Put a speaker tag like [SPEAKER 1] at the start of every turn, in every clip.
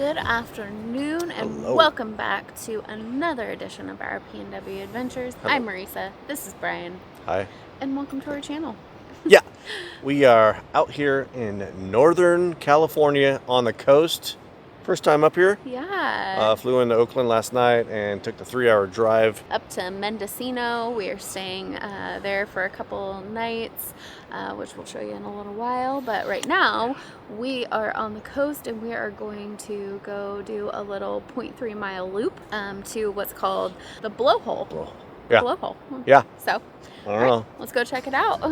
[SPEAKER 1] Good afternoon and
[SPEAKER 2] Hello.
[SPEAKER 1] Welcome back to another edition of our PNW Adventures.
[SPEAKER 2] Hello.
[SPEAKER 1] I'm Marisa, this is Brian,
[SPEAKER 2] Hi.
[SPEAKER 1] and welcome to our channel.
[SPEAKER 2] Yeah, we are out here in Northern California on the coast. First time up here.
[SPEAKER 1] Yeah.
[SPEAKER 2] Flew into Oakland last night and took the 3-hour drive.
[SPEAKER 1] Up to Mendocino. We are staying there for a couple nights, which we'll show you in a little while. But right now, we are on the coast and we are going to go do a little 0.3 mile loop to what's called the Blowhole.
[SPEAKER 2] Yeah.
[SPEAKER 1] Blowhole.
[SPEAKER 2] Yeah.
[SPEAKER 1] So,
[SPEAKER 2] I don't know.
[SPEAKER 1] let's go check it out.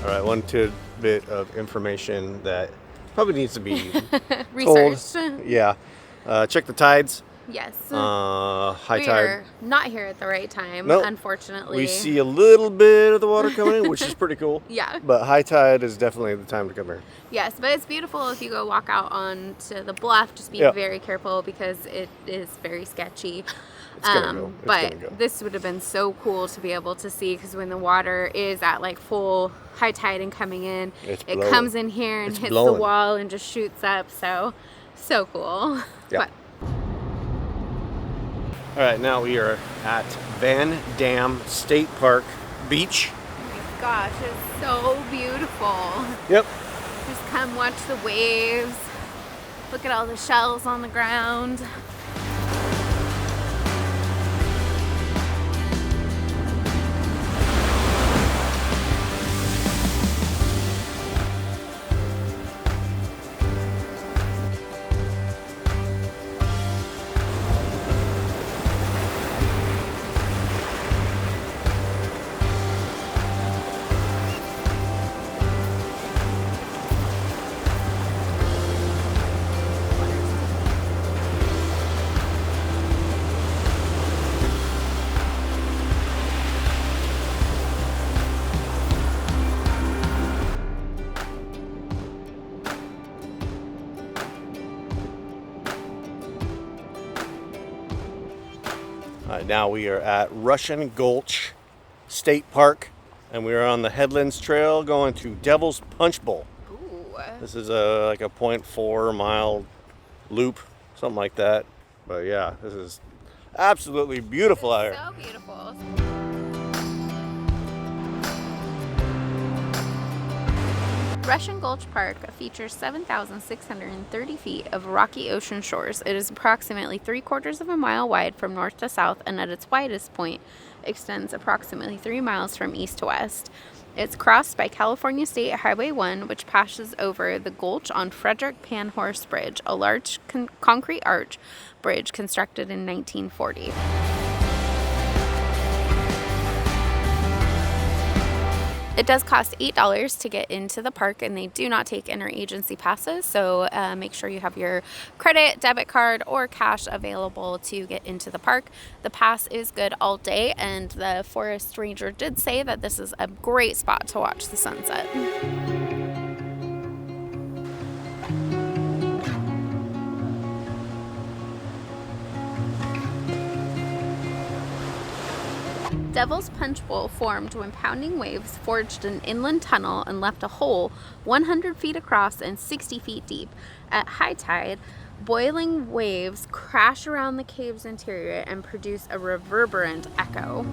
[SPEAKER 2] All right, one tidbit of information that probably needs to be
[SPEAKER 1] Researched.
[SPEAKER 2] told. Yeah. Check the tides.
[SPEAKER 1] Yes.
[SPEAKER 2] High
[SPEAKER 1] We
[SPEAKER 2] tide.
[SPEAKER 1] are not here at the right time,
[SPEAKER 2] Nope.
[SPEAKER 1] unfortunately.
[SPEAKER 2] We see a little bit of the water coming in, which is pretty cool.
[SPEAKER 1] Yeah.
[SPEAKER 2] But high tide is definitely the time to come here.
[SPEAKER 1] Yes, but it's beautiful if you go walk out onto the bluff. Just be
[SPEAKER 2] Yeah.
[SPEAKER 1] very careful because it is very sketchy.
[SPEAKER 2] It's gonna go. It's
[SPEAKER 1] but
[SPEAKER 2] gonna go.
[SPEAKER 1] this would have been so cool to be able to see because when the water is at like full high tide and coming in,
[SPEAKER 2] It's
[SPEAKER 1] it
[SPEAKER 2] blowing.
[SPEAKER 1] comes in here and
[SPEAKER 2] It's
[SPEAKER 1] hits
[SPEAKER 2] blowing.
[SPEAKER 1] the wall and just shoots up. So cool.
[SPEAKER 2] Yeah.
[SPEAKER 1] But
[SPEAKER 2] All right, now we are at Van Dam State Park Beach.
[SPEAKER 1] oh my gosh, it's so beautiful.
[SPEAKER 2] Yep.
[SPEAKER 1] Just come watch the waves. Look at all the shells on the ground.
[SPEAKER 2] All right, now we are at Russian Gulch State Park, and we are on the Headlands Trail going to Devil's Punch Bowl.
[SPEAKER 1] Ooh.
[SPEAKER 2] This is like a 0.4 mile loop, something like that. But yeah, this is absolutely beautiful out here.
[SPEAKER 1] So beautiful. Russian Gulch Park features 7,630 feet of rocky ocean shores. It is approximately 3/4 of a mile wide from north to south, and at its widest point extends approximately 3 miles from east to west. It's crossed by California State Highway 1, which passes over the Gulch on Frederick Panhorse Bridge, a large concrete arch bridge constructed in 1940. It does cost $8 to get into the park, and they do not take interagency passes, so make sure you have your credit, debit card, or cash available to get into the park. The pass is good all day, and the forest ranger did say that this is a great spot to watch the sunset. Devil's Punch Bowl formed when pounding waves forged an inland tunnel and left a hole 100 feet across and 60 feet deep. At high tide, boiling waves crash around the cave's interior and produce a reverberant echo.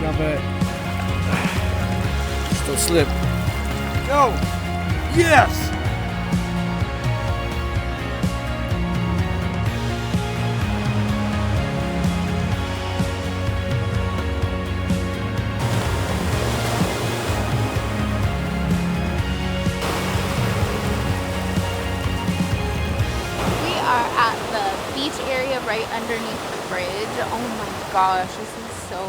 [SPEAKER 2] Not bad. Still slip. Go! Yes!
[SPEAKER 1] Area right underneath the bridge. Oh my gosh, this is so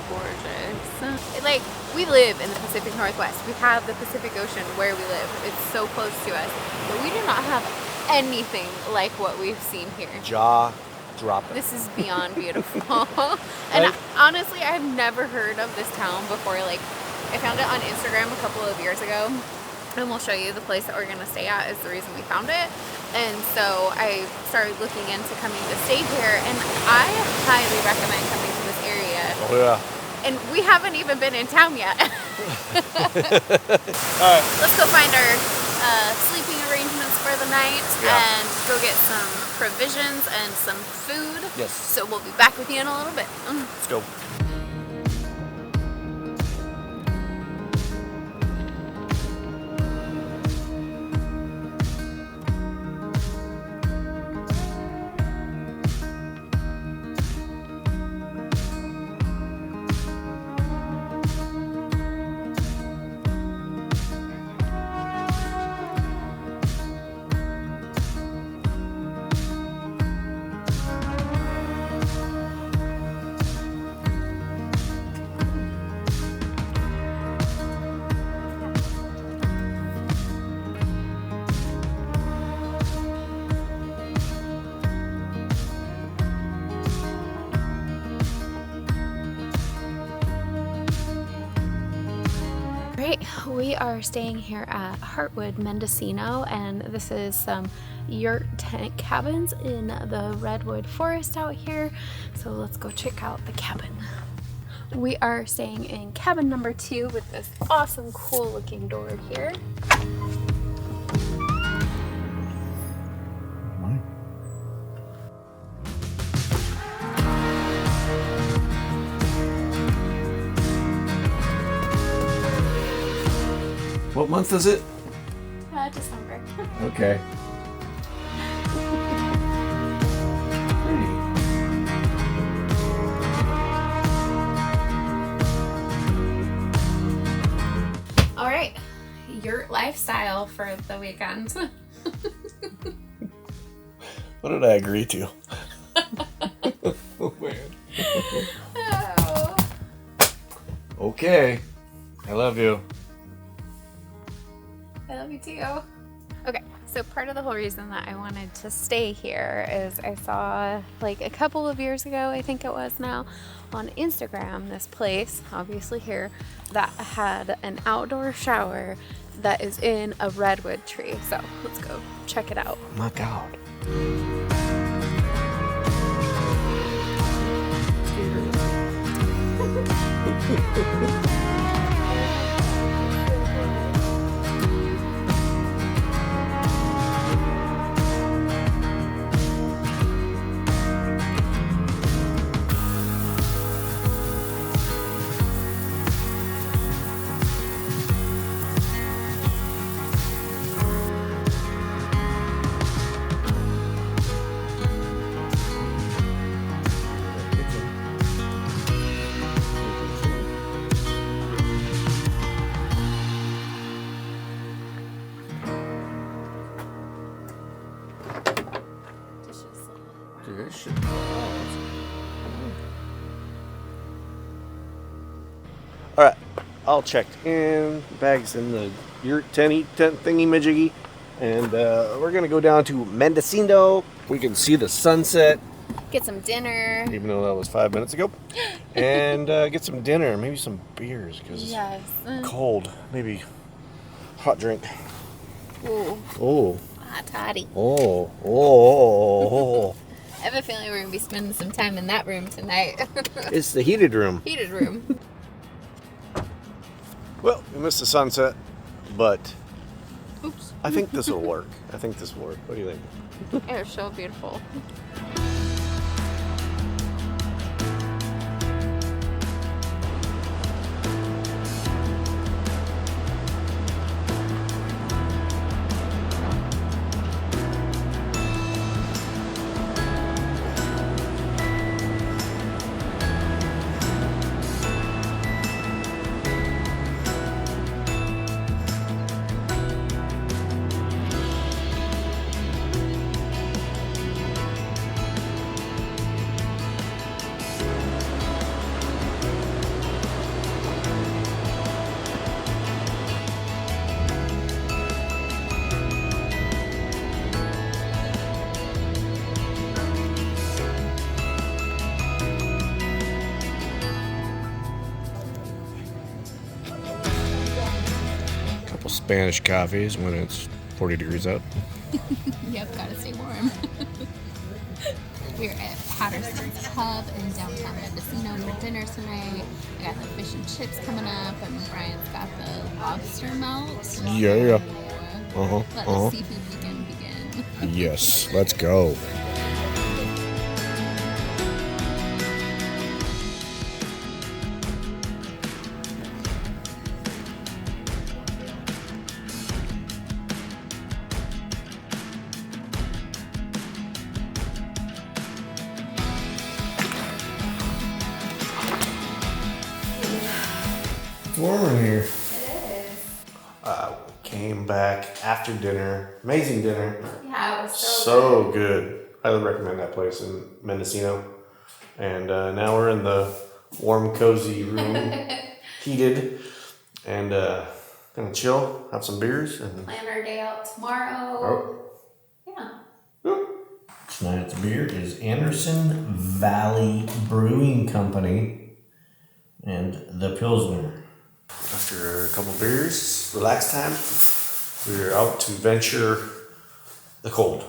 [SPEAKER 1] gorgeous. Like, we live in the Pacific Northwest. We have the Pacific Ocean where we live. It's so close to us. But we do not have anything like what we've seen here.
[SPEAKER 2] Jaw dropping.
[SPEAKER 1] This is beyond beautiful. And honestly, I've never heard of this town before. Like, I found it on Instagram a couple of years ago. And we'll show you the place that we're going to stay at is the reason we found it. And so I started looking into coming to stay here, and I highly recommend coming to this area.
[SPEAKER 2] Oh yeah.
[SPEAKER 1] And we haven't even been in town yet.
[SPEAKER 2] All right.
[SPEAKER 1] Let's go find our sleeping arrangements for the night and go get some provisions and some food.
[SPEAKER 2] Yes.
[SPEAKER 1] So we'll be back with you in a little bit.
[SPEAKER 2] Let's go.
[SPEAKER 1] We are staying here at Heartwood Mendocino, and this is some yurt tent cabins in the redwood forest out here. So let's go check out the cabin. We are staying in cabin number 2 with this awesome, cool looking door here.
[SPEAKER 2] What month is it?
[SPEAKER 1] December.
[SPEAKER 2] Okay.
[SPEAKER 1] All right, yurt lifestyle for the weekend.
[SPEAKER 2] What did I agree to? Oh, man.
[SPEAKER 1] Oh.
[SPEAKER 2] Okay. I love you.
[SPEAKER 1] I love you too. Okay, so part of the whole reason that I wanted to stay here is I saw, like a couple of years ago, I think it was now, on Instagram, this place, obviously here, that had an outdoor shower that is in a redwood tree. So let's go check it out.
[SPEAKER 2] Oh my God. All right, all checked in. Bags in the yurt tent thingy majiggy, and we're gonna go down to Mendocino. We can see the sunset.
[SPEAKER 1] Get some dinner.
[SPEAKER 2] Even though that was 5 minutes ago, and get some dinner, maybe some beers because it's cold. Maybe hot drink.
[SPEAKER 1] Ooh.
[SPEAKER 2] Oh.
[SPEAKER 1] Hot toddy.
[SPEAKER 2] Oh.
[SPEAKER 1] I have a feeling we're gonna be spending some time in that room tonight.
[SPEAKER 2] It's the heated room.
[SPEAKER 1] Heated room.
[SPEAKER 2] Well, we missed the sunset, but
[SPEAKER 1] Oops.
[SPEAKER 2] I think this will work. I think this will work. What do you think?
[SPEAKER 1] It was so beautiful.
[SPEAKER 2] Spanish coffees when it's 40 degrees out.
[SPEAKER 1] Yep, gotta stay warm. We're at Patterson's Pub in downtown Mendocino for dinner tonight. I got the fish and chips coming up, and Brian's got the lobster melt.
[SPEAKER 2] Yeah.
[SPEAKER 1] Let the seafood begin.
[SPEAKER 2] Yes, let's go. It's warmer in here.
[SPEAKER 1] It is.
[SPEAKER 2] Came back after dinner. Amazing dinner.
[SPEAKER 1] Yeah, it was
[SPEAKER 2] So good. Highly recommend that place in Mendocino. And now we're in the warm, cozy room, heated, and gonna chill, have some beers, and
[SPEAKER 1] plan our day out tomorrow. Yeah.
[SPEAKER 2] Tonight's beer is Anderson Valley Brewing Company and the Pilsner. After a couple beers, relax time, we're out to venture the cold.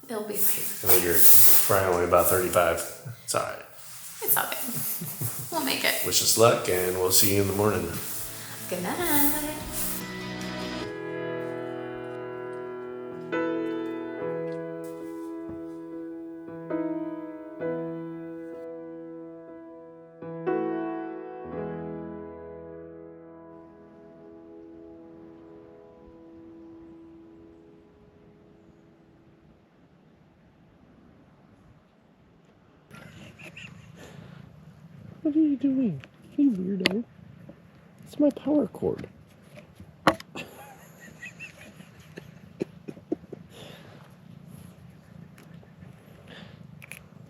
[SPEAKER 1] It'll be fine.
[SPEAKER 2] In the Yurt. Probably only about 35. It's alright.
[SPEAKER 1] It's okay. We'll make it.
[SPEAKER 2] Wish us luck, and we'll see you in the morning.
[SPEAKER 1] Good night.
[SPEAKER 2] What are you doing? You weirdo. It's my power cord.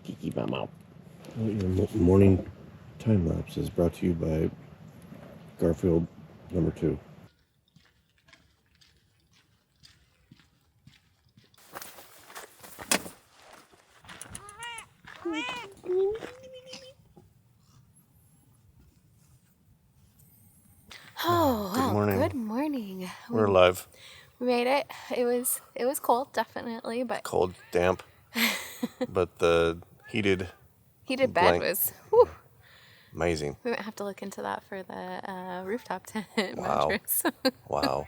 [SPEAKER 2] Kiki Mama. Your morning time lapse is brought to you by Garfield number 2.
[SPEAKER 1] Oh,
[SPEAKER 2] Good morning.
[SPEAKER 1] Good morning.
[SPEAKER 2] We're live.
[SPEAKER 1] We made it. It was cold, definitely, but
[SPEAKER 2] Cold, damp. But the heated
[SPEAKER 1] heated bed
[SPEAKER 2] blank-
[SPEAKER 1] was whew.
[SPEAKER 2] Amazing.
[SPEAKER 1] We might have to look into that for the rooftop tent
[SPEAKER 2] Wow.
[SPEAKER 1] mattress.
[SPEAKER 2] Wow.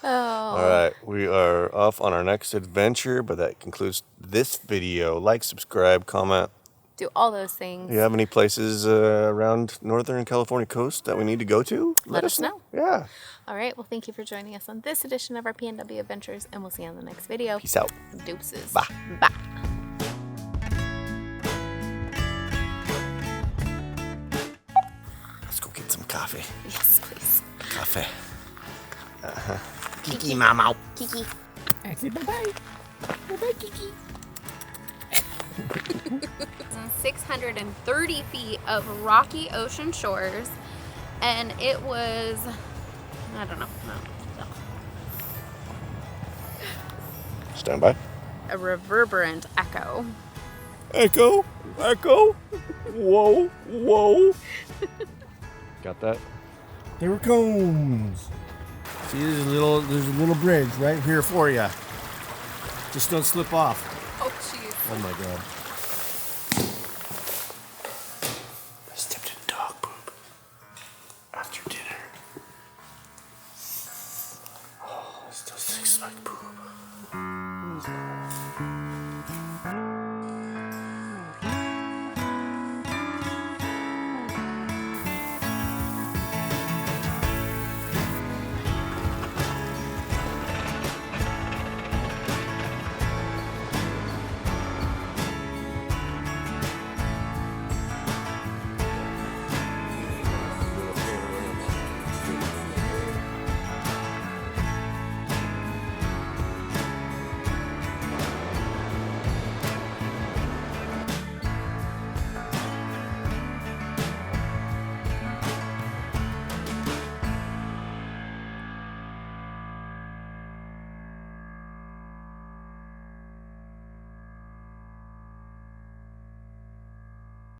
[SPEAKER 1] Oh.
[SPEAKER 2] All right. We are off on our next adventure, but that concludes this video. Like, subscribe, comment.
[SPEAKER 1] Do all those things.
[SPEAKER 2] Do you have any places around Northern California coast that we need to go to?
[SPEAKER 1] Let us know.
[SPEAKER 2] Yeah.
[SPEAKER 1] All right. Well, thank you for joining us on this edition of our PNW Adventures, and we'll see you on the next video.
[SPEAKER 2] Peace out.
[SPEAKER 1] Deuces.
[SPEAKER 2] Bye.
[SPEAKER 1] Bye.
[SPEAKER 2] Let's go get some coffee.
[SPEAKER 1] Yes, please.
[SPEAKER 2] Coffee. Kiki Mama.
[SPEAKER 1] Kiki. All right. Say bye-bye. Bye-bye, Kiki. 630 feet of rocky ocean shores, and it was, I don't know.
[SPEAKER 2] Stand by.
[SPEAKER 1] A reverberant echo.
[SPEAKER 2] Echo. Echo. Whoa. Whoa. Got that? There it comes. See, there's a little bridge right here for you. Just don't slip off.
[SPEAKER 1] Oh, jeez.
[SPEAKER 2] Oh my God.